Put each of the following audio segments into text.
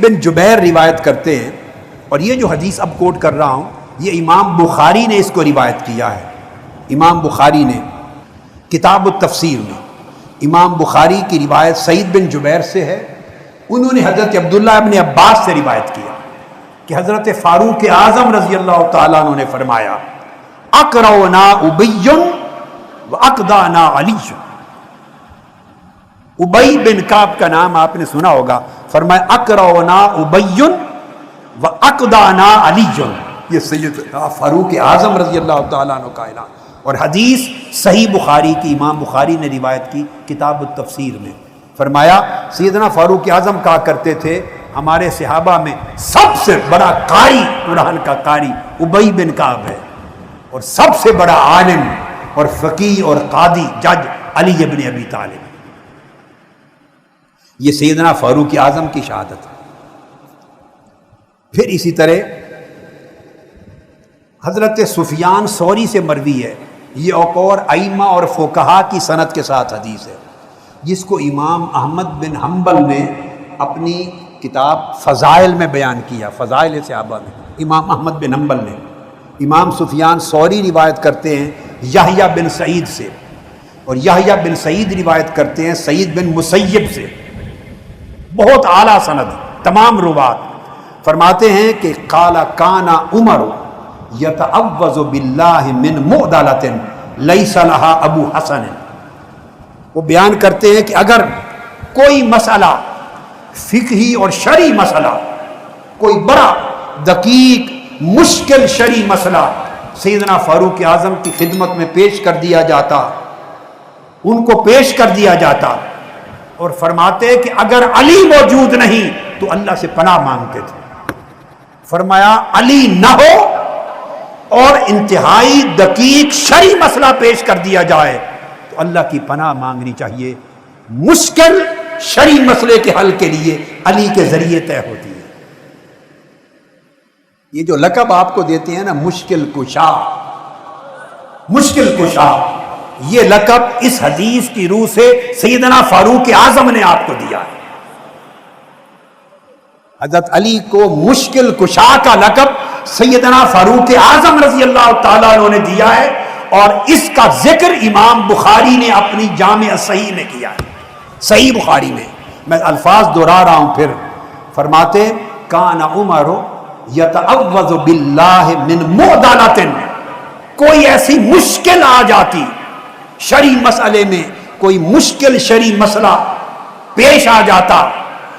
بن جبیر روایت کرتے ہیں، اور یہ جو حدیث اب کوٹ کر رہا ہوں یہ امام بخاری نے اس کو روایت کیا ہے۔ امام بخاری نے کتاب التفسیر میں امام بخاری کی روایت سعید بن جبیر سے ہے، انہوں نے حضرت عبداللہ ابن عباس سے روایت کیا کہ حضرت فاروق اعظم رضی اللہ تعالیٰ عنہ نے فرمایا اقرؤنا ابی و اقدانا علی۔ ابی بن کعب کا نام آپ نے سنا ہوگا، فرمایا اقرؤنا ابی و اقدانا علی، یہ سید فاروق اعظم رضی اللہ تعالیٰ عنہ کا اعلان۔ اور حدیث صحیح بخاری کی امام بخاری نے روایت کی کتاب التفسیر میں، فرمایا سیدنا فاروق اعظم کہا کرتے تھے ہمارے صحابہ میں سب سے بڑا قاری، قرآن کا قاری ابی بن کعب ہے، اور سب سے بڑا عالم اور فقیہ اور قاضی جج علی ابن ابی طالب۔ یہ سیدنا فاروق اعظم کی شہادت ہے۔ پھر اسی طرح حضرت سفیان ثوری سے مروی ہے، یہ ایک اور ائمہ اور فقہا کی سند کے ساتھ حدیث ہے، جس کو امام احمد بن حنبل نے اپنی کتاب فضائل میں بیان کیا، فضائل صحابہ میں امام احمد بن حنبل نے۔ امام سفیان ثوری روایت کرتے ہیں یحییٰ بن سعید سے، اور یحییٰ بن سعید روایت کرتے ہیں سعید بن مسیب سے، بہت اعلیٰ سند تمام روات۔ فرماتے ہیں کہ قال کان عمر یتعوذ باللہ من معضلۃ لیس لہا ابو حسن۔ وہ بیان کرتے ہیں کہ اگر کوئی مسئلہ فقہی اور شرعی مسئلہ، کوئی بڑا دقیق مشکل شرعی مسئلہ سیدنا فاروق اعظم کی خدمت میں پیش کر دیا جاتا، ان کو پیش کر دیا جاتا، اور فرماتے کہ اگر علی موجود نہیں تو اللہ سے پناہ مانگتے تھے۔ فرمایا علی نہ ہو اور انتہائی دقیق شرعی مسئلہ پیش کر دیا جائے تو اللہ کی پناہ مانگنی چاہیے، مشکل شرعی مسئلے کے حل کے لیے علی کے ذریعے طے ہوتی ہے۔ یہ جو لقب آپ کو دیتے ہیں نا مشکل کشا، مشکل کشا، یہ لقب اس حدیث کی روح سے سیدنا فاروق اعظم نے آپ کو دیا ہے۔ حضرت علی کو مشکل کشا کا لقب سیدنا فاروق اعظم رضی اللہ تعالیٰ عنہ نے دیا ہے، اور اس کا ذکر امام بخاری نے اپنی جامع صحیح میں کیا ہے، صحیح بخاری میں۔ میں الفاظ دہرا رہا ہوں پھر، فرماتے کان عمر یتعوذ باللہ من معضلۃ، کوئی ایسی مشکل آ جاتی شرعی مسئلے میں، کوئی مشکل شرعی مسئلہ پیش آ جاتا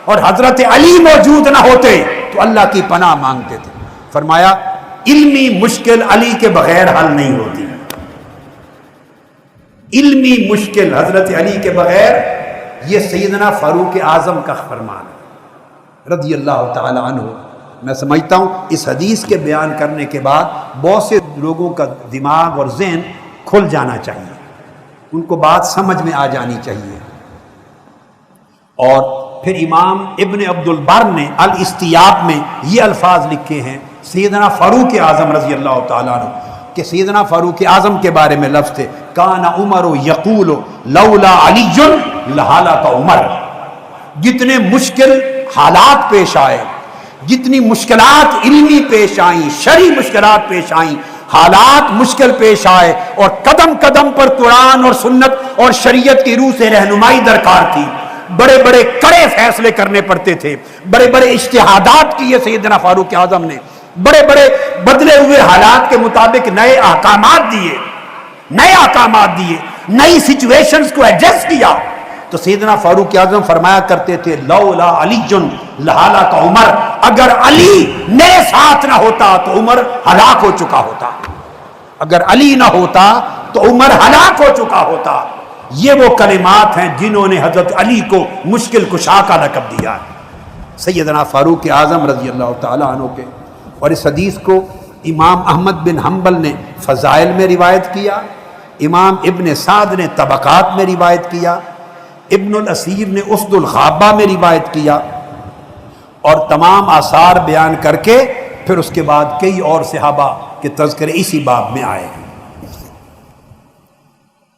اور حضرت علی موجود نہ ہوتے تو اللہ کی پناہ مانگتے تھے۔ فرمایا علمی مشکل علی کے بغیر حل نہیں ہوتی، علمی مشکل حضرت علی کے بغیر، یہ سیدنا فاروق اعظم کا فرمان ہے رضی اللہ تعالی عنہ۔ میں سمجھتا ہوں اس حدیث کے بیان کرنے کے بعد بہت سے لوگوں کا دماغ اور ذہن کھل جانا چاہیے، ان کو بات سمجھ میں آ جانی چاہیے۔ اور پھر امام ابن عبد البر نے الاستیاب میں یہ الفاظ لکھے ہیں سیدنا فاروق اعظم رضی اللہ تعالیٰ عنہ، کہ سیدنا فاروق اعظم کے بارے میں لفظ تھے کان عمر یقول لولا علی لہلک عمر۔ جتنے مشکل حالات پیش آئے، جتنی مشکلات علمی پیش آئیں، شرعی مشکلات پیش آئیں، حالات مشکل پیش آئے، اور قدم قدم پر قرآن اور سنت اور شریعت کی روح سے رہنمائی درکار تھی، بڑے بڑے کڑے فیصلے کرنے پڑتے تھے، بڑے بڑے اجتہادات کیے سیدنا فاروق اعظم نے، بڑے بڑے بدلے ہوئے حالات کے مطابق نئے احکامات دیے، نئے احکامات دیے، نئی سچویشنز کو ایڈجسٹ کیا، تو سیدنا فاروق اعظم فرمایا کرتے تھے لولا علی لہلک عمر، اگر علی میرے ساتھ نہ ہوتا تو عمر ہلاک ہو چکا ہوتا، اگر علی نہ ہوتا تو عمر ہلاک ہو چکا ہوتا۔ یہ وہ کلمات ہیں جنہوں نے حضرت علی کو مشکل کشا کا لقب دیا ہے، سیدنا فاروق اعظم رضی اللہ تعالیٰ عنہ کے۔ اور اس حدیث کو امام احمد بن حنبل نے فضائل میں روایت کیا، امام ابن سعد نے طبقات میں روایت کیا، ابن الاسیر نے اسد الغابہ میں روایت کیا، اور تمام آثار بیان کر کے پھر اس کے بعد کئی اور صحابہ کے تذکرے اسی باب میں آئے ہیں۔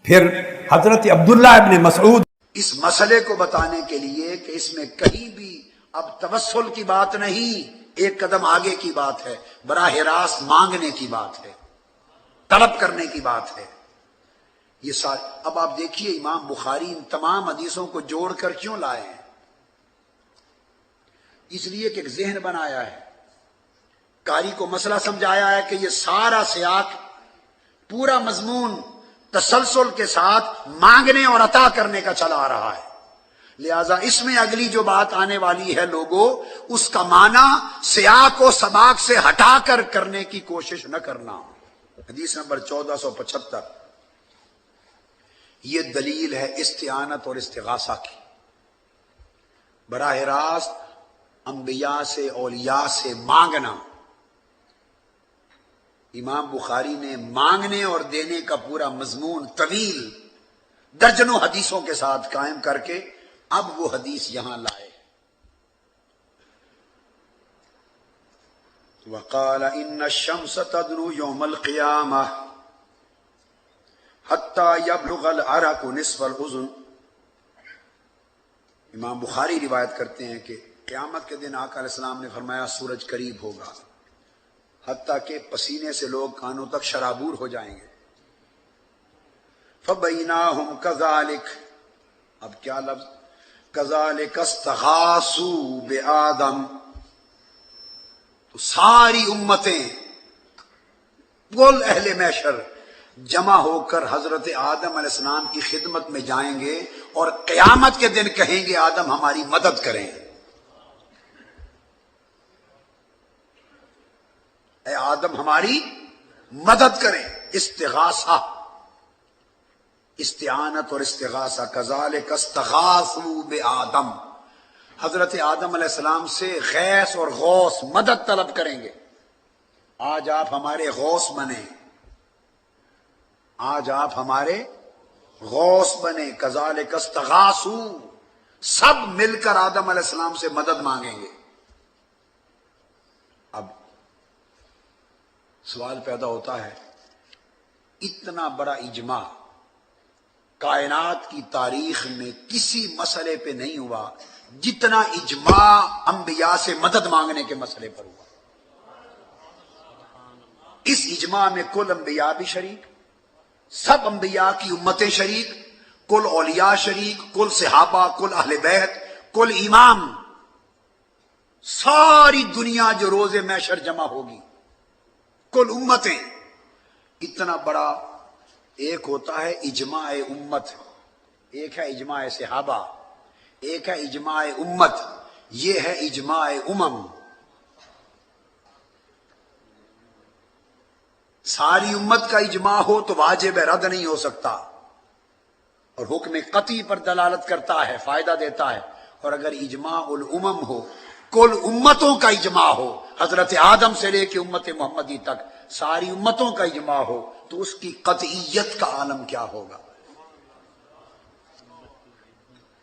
پھر حضرت عبداللہ ابن مسعود اس مسئلے کو بتانے کے لیے کہ اس میں کہیں بھی اب توسل کی بات نہیں، ایک قدم آگے کی بات ہے، براہ راست مانگنے کی بات ہے، طلب کرنے کی بات ہے۔ یہ اب آپ دیکھیے امام بخاری ان تمام حدیثوں کو جوڑ کر کیوں لائے ہیں؟ اس لیے کہ ایک ذہن بنایا ہے، قاری کو مسئلہ سمجھایا ہے کہ یہ سارا سیاق، پورا مضمون تسلسل کے ساتھ مانگنے اور عطا کرنے کا چلا آ رہا ہے، لہذا اس میں اگلی جو بات آنے والی ہے لوگوں، اس کا معنی سیاق و سباق سے ہٹا کر کرنے کی کوشش نہ کرنا۔ حدیث نمبر 1475، یہ دلیل ہے استعانت اور استغاثہ کی، براہ راست انبیاء سے اولیاء سے مانگنا۔ امام بخاری نے مانگنے اور دینے کا پورا مضمون طویل درجنوں حدیثوں کے ساتھ قائم کر کے اب وہ حدیث یہاں لائے۔ وقال ان الشمس تدنو یوم القیامہ حتی یبلغ العرق نصف الاذن۔ امام بخاری روایت کرتے ہیں کہ قیامت کے دن آقا علیہ السلام نے فرمایا سورج قریب ہوگا، حتیٰ کہ پسینے سے لوگ کانوں تک شرابور ہو جائیں گے۔ فَبَيْنَاهُمْ كَذَلِكَ، اب کیا لفظ، كَذَلِكَ اسْتَغَاثُوا بِآدَمَ، تو ساری امتیں، کل اہل محشر جمع ہو کر حضرت آدم علیہ السلام کی خدمت میں جائیں گے اور قیامت کے دن کہیں گے آدم ہماری مدد کریں، اے آدم ہماری مدد کریں۔ استغاثہ، استعانت اور استغاثہ، کذالک استغاثوا بآدم، حضرت آدم علیہ السلام سے غیث اور غوث مدد طلب کریں گے، آج آپ ہمارے غوث بنیں، آج آپ ہمارے غوث بنیں۔ کذالک استغاثوا، سب مل کر آدم علیہ السلام سے مدد مانگیں گے۔ اب سوال پیدا ہوتا ہے، اتنا بڑا اجماع کائنات کی تاریخ میں کسی مسئلے پہ نہیں ہوا جتنا اجماع انبیاء سے مدد مانگنے کے مسئلے پر ہوا۔ اس اجماع میں کل انبیاء بھی شریک، سب انبیاء کی امتیں شریک، کل اولیاء شریک، کل صحابہ، کل اہل بیت، کل امام، ساری دنیا جو روز محشر جمع ہوگی، کل امتیں۔ اتنا بڑا ایک ہوتا ہے اجماع امت، ایک ہے اجماع صحابہ، ایک ہے اجماع امت، یہ ہے اجماع امم۔ ساری امت کا اجماع ہو تو واجب رد نہیں ہو سکتا اور حکم قطعی پر دلالت کرتا ہے، فائدہ دیتا ہے۔ اور اگر اجماع الامم ہو، کل امتوں کا اجماع ہو، حضرت آدم سے لے کے امت محمدی تک ساری امتوں کا اجماع ہو، تو اس کی قطعیت کا عالم کیا ہوگا؟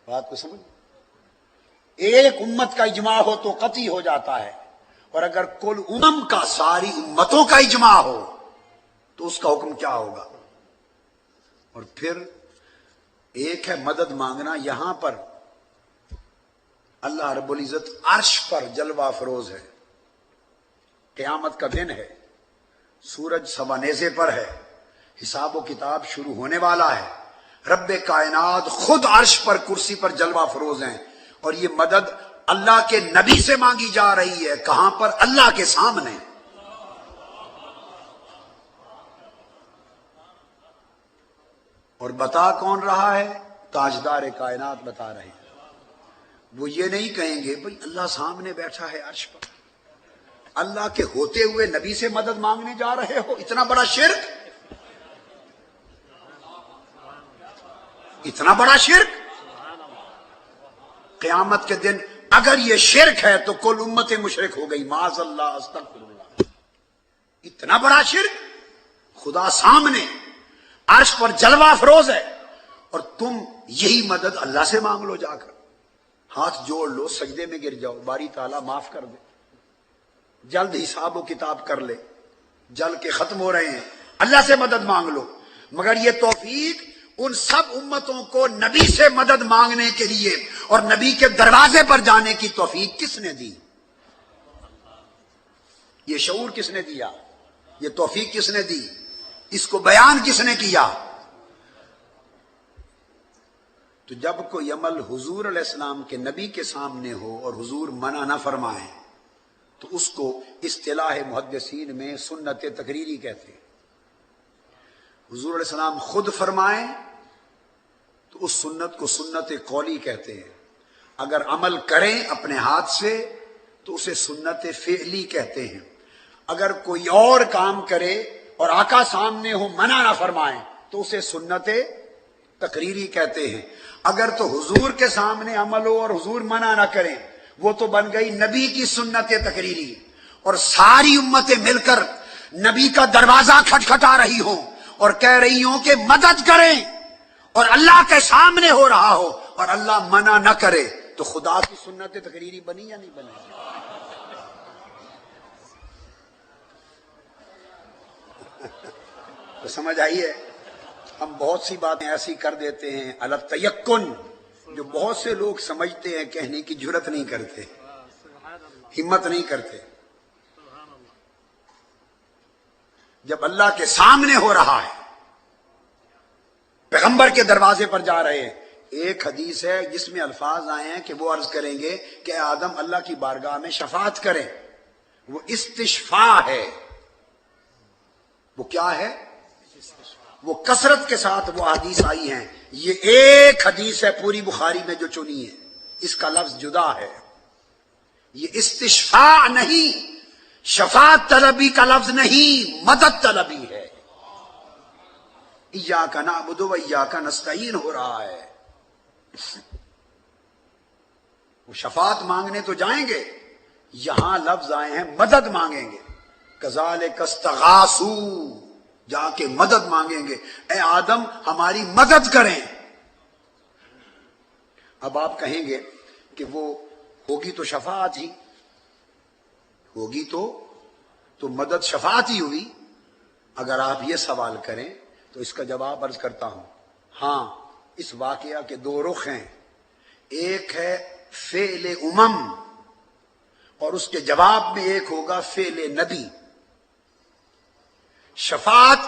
بات کو سمجھ، ایک امت کا اجماع ہو تو قطعی ہو جاتا ہے، اور اگر کل امم کا، ساری امتوں کا اجماع ہو تو اس کا حکم کیا ہوگا؟ اور پھر ایک ہے مدد مانگنا، یہاں پر اللہ رب العزت عرش پر جلوہ افروز ہے، قیامت کا دن ہے، سورج سوا نیزے پر ہے، حساب و کتاب شروع ہونے والا ہے، رب کائنات خود عرش پر کرسی پر جلوہ افروز ہیں، اور یہ مدد اللہ کے نبی سے مانگی جا رہی ہے۔ کہاں پر؟ اللہ کے سامنے۔ اور بتا کون رہا ہے؟ تاجدار کائنات بتا رہے ہیں۔ وہ یہ نہیں کہیں گے بھئی اللہ سامنے بیٹھا ہے عرش پر، اللہ کے ہوتے ہوئے نبی سے مدد مانگنے جا رہے ہو، اتنا بڑا شرک، اتنا بڑا شرک۔ قیامت کے دن اگر یہ شرک ہے تو کل امت مشرک ہو گئی، معاذ اللہ، استغفر اللہ۔ اتنا بڑا شرک، خدا سامنے عرش پر جلوہ افروز ہے، اور تم یہی مدد اللہ سے مانگ لو، جا کر ہاتھ جوڑ لو، سجدے میں گر جاؤ، باری تعالیٰ معاف کر دے، جلد حساب و کتاب کر لے، جل کے ختم ہو رہے ہیں، اللہ سے مدد مانگ لو۔ مگر یہ توفیق ان سب امتوں کو نبی سے مدد مانگنے کے لیے اور نبی کے دروازے پر جانے کی توفیق کس نے دی؟ یہ شعور کس نے دیا؟ یہ توفیق کس نے دی؟ اس کو بیان کس نے کیا؟ تو جب کوئی عمل حضور علیہ السلام کے نبی کے سامنے ہو اور حضور منع نہ فرمائیں تو اس کو اصطلاح محدثین میں سنت تقریری کہتے ہیں۔ حضور علیہ السلام خود فرمائیں تو اس سنت کو سنت قولی کہتے ہیں، اگر عمل کریں اپنے ہاتھ سے تو اسے سنت فعلی کہتے ہیں، اگر کوئی اور کام کرے اور آقا سامنے ہو منع نہ فرمائیں تو اسے سنت تقریری کہتے ہیں۔ اگر تو حضور کے سامنے عمل ہو اور حضور منع نہ کریں وہ تو بن گئی نبی کی سنت تقریری، اور ساری امتیں مل کر نبی کا دروازہ کھٹکھٹا رہی ہوں اور کہہ رہی ہوں کہ مدد کریں، اور اللہ کے سامنے ہو رہا ہو اور اللہ منع نہ کرے، تو خدا کی سنت تقریری بنی یا نہیں بنی؟ تو سمجھ آئی ہے؟ ہم بہت سی باتیں ایسی کر دیتے ہیں التیقن، جو بہت سے لوگ سمجھتے ہیں، کہنے کی جرت نہیں کرتے، ہمت نہیں کرتے۔ جب اللہ کے سامنے ہو رہا ہے، پیغمبر کے دروازے پر جا رہے ہیں، ایک حدیث ہے جس میں الفاظ آئے ہیں کہ وہ عرض کریں گے کہ اے آدم اللہ کی بارگاہ میں شفاعت کریں، وہ استشفاء ہے۔ وہ کیا ہے؟ وہ کثرت کے ساتھ وہ حدیث آئی ہیں، یہ ایک حدیث ہے پوری بخاری میں جو چنی ہے، اس کا لفظ جدا ہے، یہ استشفاء نہیں، شفاعت طلبی کا لفظ نہیں، مدد طلبی ہے۔ ایاک نعبد و ایاک نستعین ہو رہا ہے۔ وہ شفاعت مانگنے تو جائیں گے، یہاں لفظ آئے ہیں مدد مانگیں گے، کذالک استغاثوا، جا کے مدد مانگیں گے، اے آدم ہماری مدد کریں۔ اب آپ کہیں گے کہ وہ ہوگی تو شفاعت ہی، ہوگی تو مدد شفاعت ہی ہوئی۔ اگر آپ یہ سوال کریں تو اس کا جواب عرض کرتا ہوں، ہاں اس واقعہ کے دو رخ ہیں، ایک ہے فعل امم اور اس کے جواب میں ایک ہوگا فعل نبی۔ شفاعت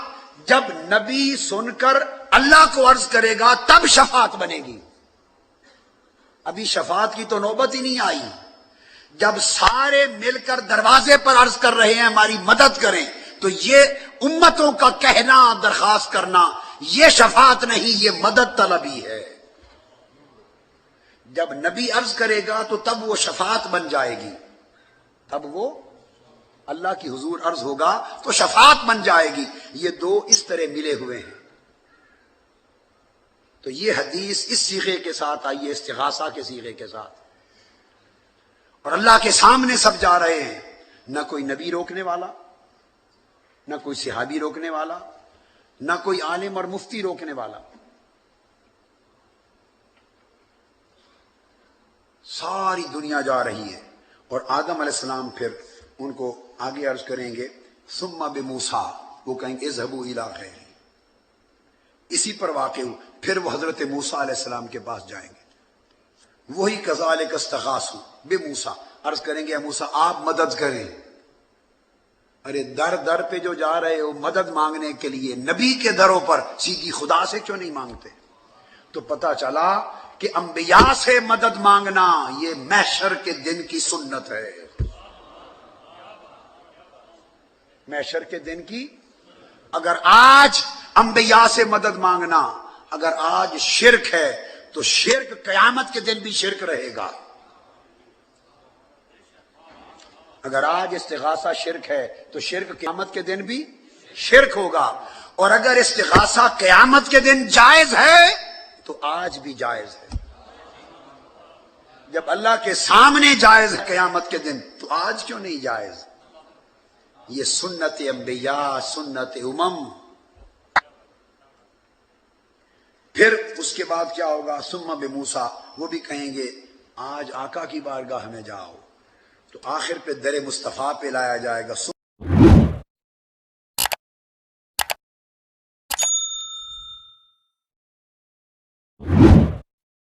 جب نبی سن کر اللہ کو عرض کرے گا تب شفاعت بنے گی، ابھی شفاعت کی تو نوبت ہی نہیں آئی۔ جب سارے مل کر دروازے پر عرض کر رہے ہیں ہماری مدد کریں، تو یہ امتوں کا کہنا، درخواست کرنا، یہ شفاعت نہیں، یہ مدد طلبی ہے۔ جب نبی عرض کرے گا تو تب وہ شفاعت بن جائے گی، تب وہ اللہ کی حضور عرض ہوگا تو شفاعت بن جائے گی۔ یہ دو اس طرح ملے ہوئے ہیں۔ تو یہ حدیث اس صیغے کے ساتھ آئی ہے، استغاثہ کے صیغے کے ساتھ، اور اللہ کے سامنے سب جا رہے ہیں، نہ کوئی نبی روکنے والا، نہ کوئی صحابی روکنے والا، نہ کوئی عالم اور مفتی روکنے والا، ساری دنیا جا رہی ہے۔ اور آدم علیہ السلام پھر ان کو آگے عرض کریں گے ثم بموسیٰ، وہ کہیں گے اذهبوا الی غیرہ، اسی پر واقع ہو، پھر وہ حضرت موسیٰ علیہ السلام کے پاس جائیں گے، وہی کذالک استغاثوا بموسیٰ، عرض کریں گے اے موسیٰ آپ مدد کریں۔ ارے در در پہ جو جا رہے ہو مدد مانگنے کے لیے، نبی کے دروں پر سیدھی خدا سے کیوں نہیں مانگتے؟ تو پتہ چلا کہ انبیاء سے مدد مانگنا یہ محشر کے دن کی سنت ہے، محشر کے دن کی۔ اگر آج انبیاء سے مدد مانگنا، اگر آج شرک ہے تو شرک قیامت کے دن بھی شرک رہے گا۔ اگر آج استغاثہ شرک ہے تو شرک قیامت کے دن بھی شرک ہوگا، اور اگر استغاثہ قیامت کے دن جائز ہے تو آج بھی جائز ہے۔ جب اللہ کے سامنے جائز ہے قیامت کے دن تو آج کیوں نہیں جائز؟ یہ سنت انبیاء، سنت امم۔ پھر اس کے بعد کیا ہوگا؟ ثم بموسیٰ، وہ بھی کہیں گے آج آقا کی بارگاہ میں جاؤ، تو آخر پہ در مصطفیٰ پہ لایا جائے گا۔